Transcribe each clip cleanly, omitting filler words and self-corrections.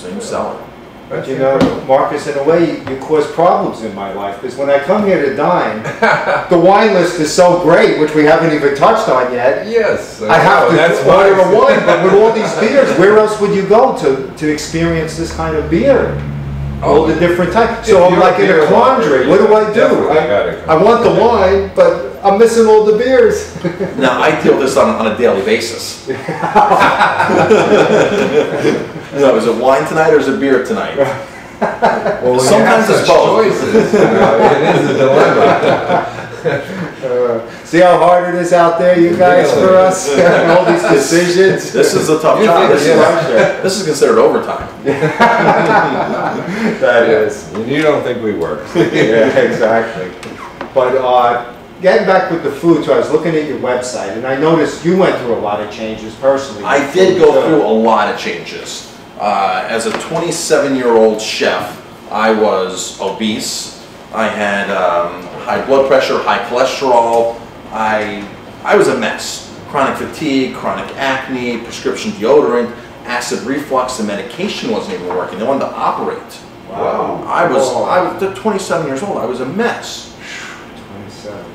Same seller. But you know, Marcus, in a way, you cause problems in my life, because when I come here to dine, the wine list is so great, which we haven't even touched on yet. Yes. I have to order a wine, but with all these beers, where else would you go to experience this kind of beer? All the different types. So I'm like in a quandary. What do I do? I want the wine, but I'm missing all the beers. Now, I deal with this on a daily basis. Is it wine tonight or is it beer tonight? Well, sometimes it's both. Choices, it is a dilemma. See how hard it is out there, you guys, for us? All these decisions. This is a tough job. This is considered overtime. That is. You don't think we work. Yeah, exactly. But getting back with the food, so I was looking at your website, and I noticed you went through a lot of changes personally. I did go through a lot of changes. As a 27-year-old chef, I was obese. I had high blood pressure, high cholesterol. I was a mess. Chronic fatigue, chronic acne, prescription deodorant, acid reflux. The medication wasn't even working. They wanted to operate. Wow. I was 27 years old. I was a mess. 27.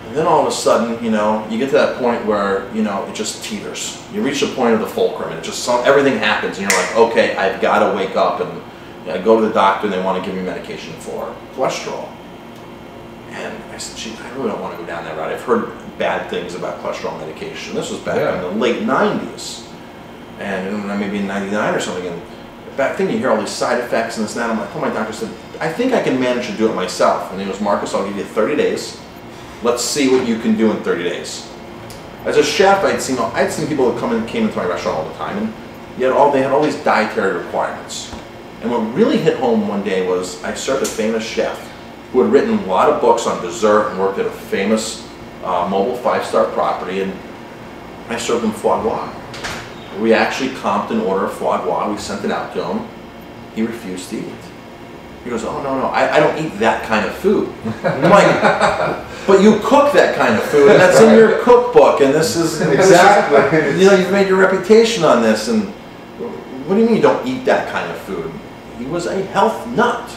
And then all of a sudden, you know, you get to that point where, you know, it just teeters. You reach the point of the fulcrum, and it just everything happens, and you're like, okay, I've got to wake up, and I go to the doctor, and they want to give me medication for cholesterol. And I said, gee, I really don't want to go down that route. I've heard bad things about cholesterol medication. This was back in the late 90s, and maybe in 99 or something. And back then, you hear all these side effects and this and that. I'm like, oh, my doctor said, I think I can manage to do it myself. And he goes, Marcus, I'll give you 30 days. Let's see what you can do in 30 days. As a chef, I'd seen people that came into my restaurant all the time, and they had all these dietary requirements. And what really hit home one day was I served a famous chef who had written a lot of books on dessert and worked at a famous mobile 5-star property, and I served him foie gras. We actually comped an order of foie gras. We sent it out to him. He refused to eat it. He goes, oh, no, I don't eat that kind of food. I'm like, but you cook that kind of food, and that's in your cookbook, and this is... Exactly. You know, you've made your reputation on this, and what do you mean you don't eat that kind of food? He was a health nut,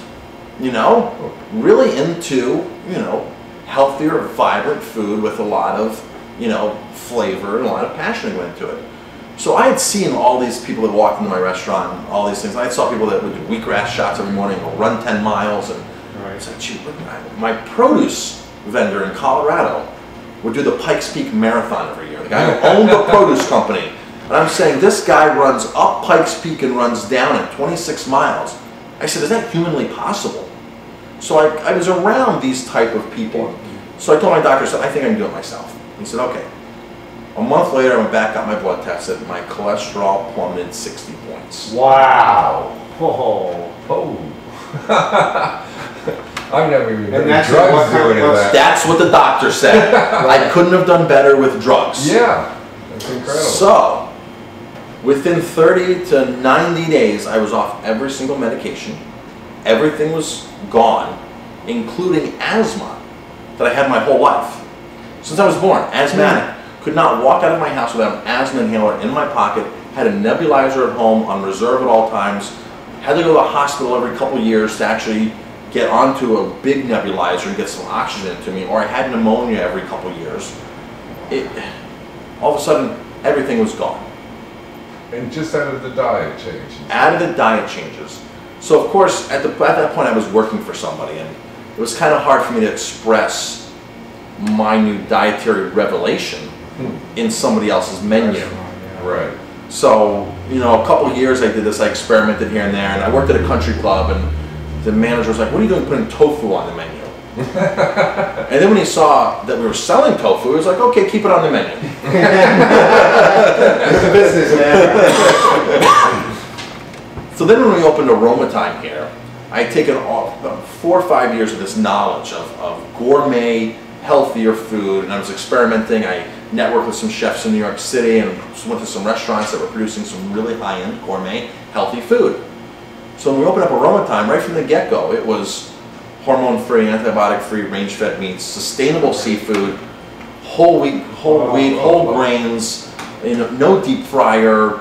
you know, really into, you know, healthier, vibrant food with a lot of, you know, flavor and a lot of passion went into it. So I had seen all these people that walked into my restaurant, all these things. I saw people that would do wheatgrass shots every morning or run 10 miles. And it's like, gee, my produce vendor in Colorado would do the Pikes Peak Marathon every year. The guy who owned the produce company. And I'm saying, this guy runs up Pikes Peak and runs down at 26 miles. I said, is that humanly possible? So I was around these type of people. So I told my doctor, I think I can do it myself. He said, okay. A month later, I went back, got my blood tested. My cholesterol plummeted 60 points. Wow. Oh. I've never even done that's drugs doing that. That's what the doctor said. I couldn't have done better with drugs. Yeah, that's incredible. So, within 30 to 90 days, I was off every single medication. Everything was gone, including asthma that I had my whole life. Since I was born, asthmatic. Could not walk out of my house without an asthma inhaler in my pocket. Had a nebulizer at home on reserve at all times. Had to go to the hospital every couple of years to actually get onto a big nebulizer and get some oxygen into me. Or I had pneumonia every couple of years. All of a sudden, everything was gone. And just out of the diet changes. Out of the diet changes. So of course, at that point, I was working for somebody, and it was kind of hard for me to express my new dietary revelation in somebody else's menu. Right. So, you know, a couple of years I did this, I experimented here and there, and I worked at a country club, and the manager was like, what are you doing putting tofu on the menu? And then when he saw that we were selling tofu, he was like, okay, keep it on the menu. It's a business, man. So then when we opened Aroma Thyme here, I had taken 4 or 5 years of this knowledge of gourmet, healthier food, and I was experimenting. I networked with some chefs in New York City and went to some restaurants that were producing some really high-end gourmet, healthy food. So when we opened up Aroma Thyme, right from the get-go, it was hormone-free, antibiotic-free, range-fed meats, sustainable seafood, whole wheat, whole grains, you know, no deep fryer,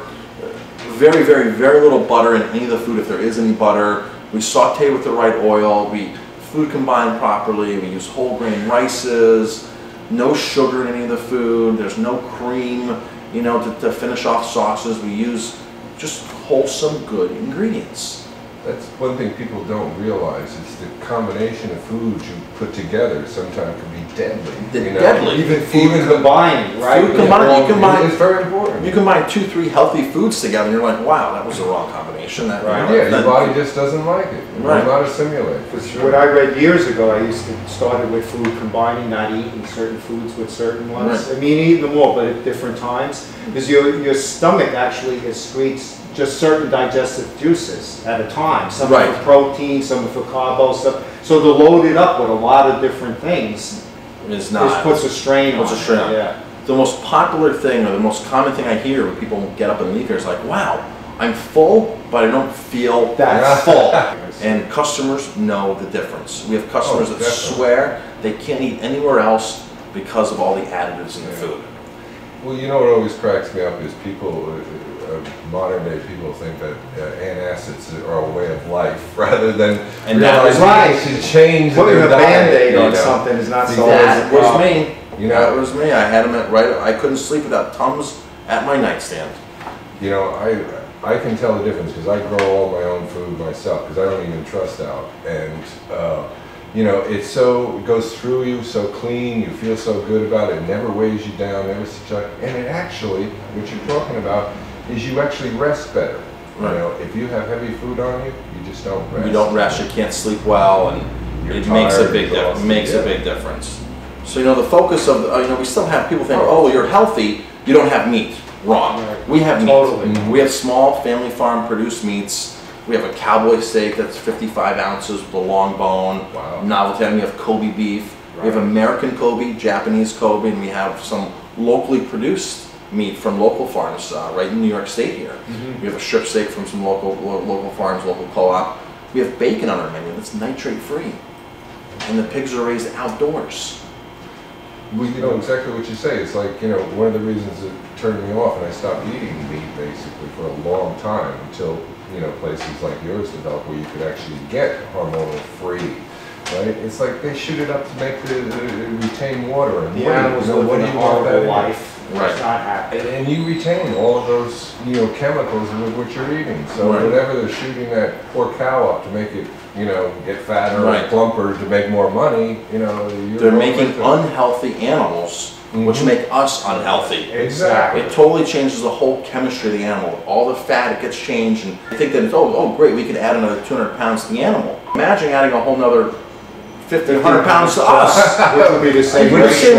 very, very, very little butter in any of the food if there is any butter. We saute with the right oil. We food combined properly. We use whole grain rices. No sugar in any of the food. There's no cream, you know, to finish off sauces. We use just wholesome, good ingredients. That's one thing people don't realize is the combination of foods you put together sometimes can be deadly. You know? Deadly. Even food combining, right? Food combining, it's very important. You combine 2, 3 healthy foods together and you're like, wow, that was the wrong combination. That, right. You know, Yeah, your body just doesn't like it. Right. It's not assimilate. For sure. What I read years ago, I used to started with food combining, not eating certain foods with certain ones. Right. I mean, eating them all, but at different times. Because your stomach actually excretes just certain digestive juices at a time. Some are for protein, some are for carbo, so to load it up with a lot of different things is not. This puts a strain on it. Yeah. The most popular thing, or the most common thing I hear when people get up and leave here is like, wow, I'm full, but I don't feel that full. And customers know the difference. We have customers that swear they can't eat anywhere else because of all the additives in the food. Well, you know what always cracks me up is people, modern day people think that antacids are a way of life rather than realizing to change putting their a Band-Aid on something is not so that was me. You know, that was me. I had them at I couldn't sleep without Tums at my nightstand. You know, I can tell the difference because I grow all my own food myself because I don't even trust out. And you know, it goes through you so clean, you feel so good about it, it never weighs you down, and it actually, what you're talking about, is you actually rest better. Right. You know, if you have heavy food on you, you just don't rest. You don't rest, you can't sleep well, and it makes a big difference. So, you know, the focus of, you know, we still have people think, oh, you're healthy, you don't have meat. Wrong. Right. We have meat. Totally. We have small family farm produced meats. We have a cowboy steak that's 55 ounces with a long bone. Wow. Novelty. We have Kobe beef. Right. We have American Kobe, Japanese Kobe, and we have some locally produced meat from local farms right in New York State here. We have a strip steak from some local farms, local co-op. We have bacon on our menu that's nitrate free, and the pigs are raised outdoors. Well, you know exactly what you say. It's like, you know, one of the reasons it turned me off and I stopped eating meat basically for a long time until, you know, places like yours developed where you could actually get hormonal free. Right? It's like they shoot it up to make the retain water and the animals live a horrible life. Right. It's not happy. And you retain all of those, you know, chemicals with what you're eating. So whenever they're shooting that poor cow up to make it, you know, get fatter or plumper to make more money, you know, they're making unhealthy animals, which make us unhealthy. Exactly. It totally changes the whole chemistry of the animal. All the fat, it gets changed, and I think that it's, oh great, we could add another 200 pounds to the animal. Imagine adding a whole nother 50, 100 pounds to us. That would be the same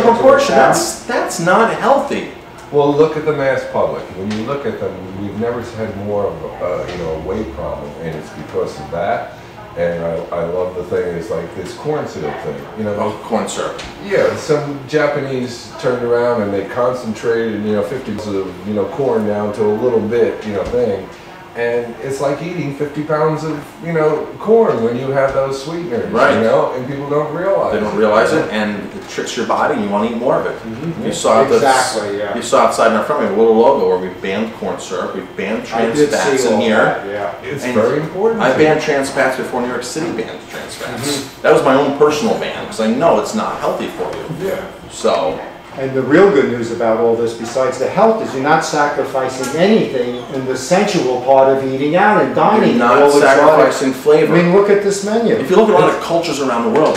proportion. That's not healthy. Well, look at the mass public. When you look at them, we've never had more of a, you know, a weight problem, and it's because of that. And I love the thing is like this corn syrup thing. You know, corn syrup. Yeah, some Japanese turned around and they concentrated, you know, 50s of, you know, corn down to a little bit, you know, thing. And it's like eating 50 pounds of, you know, corn when you have those sweeteners, you know, and people don't realize They don't realize it, and it tricks your body, and you want to eat more of it. You saw you saw outside in our front, we have a little logo where we've banned corn syrup, we've banned trans fats in here. It's very important. I banned trans fats before New York City banned trans fats. That was my own personal ban, because I know it's not healthy for you. So. And the real good news about all this, besides the health, is you're not sacrificing anything in the sensual part of eating out and dining. You're not sacrificing flavor. I mean, look at this menu. If you look at a lot of cultures around the world,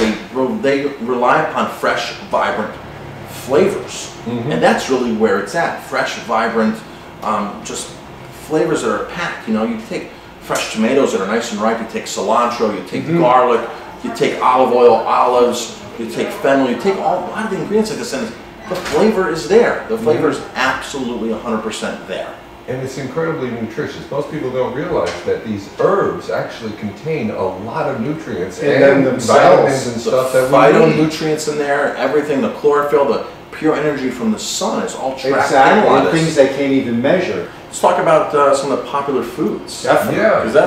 they rely upon fresh, vibrant flavors. And that's really where it's at. Fresh, vibrant, just flavors that are packed. You know, you take fresh tomatoes that are nice and ripe, you take cilantro, you take garlic, you take olive oil, olives, you take fennel, you take a lot of the ingredients like this, and the flavor is there. The flavor is absolutely 100% there. And it's incredibly nutritious. Most people don't realize that these herbs actually contain a lot of nutrients and vitamins and stuff that we need. Phytonutrients in there, everything, the chlorophyll, the pure energy from the sun is all trapped in and things they can't even measure. Let's talk about some of the popular foods. Definitely. Yeah.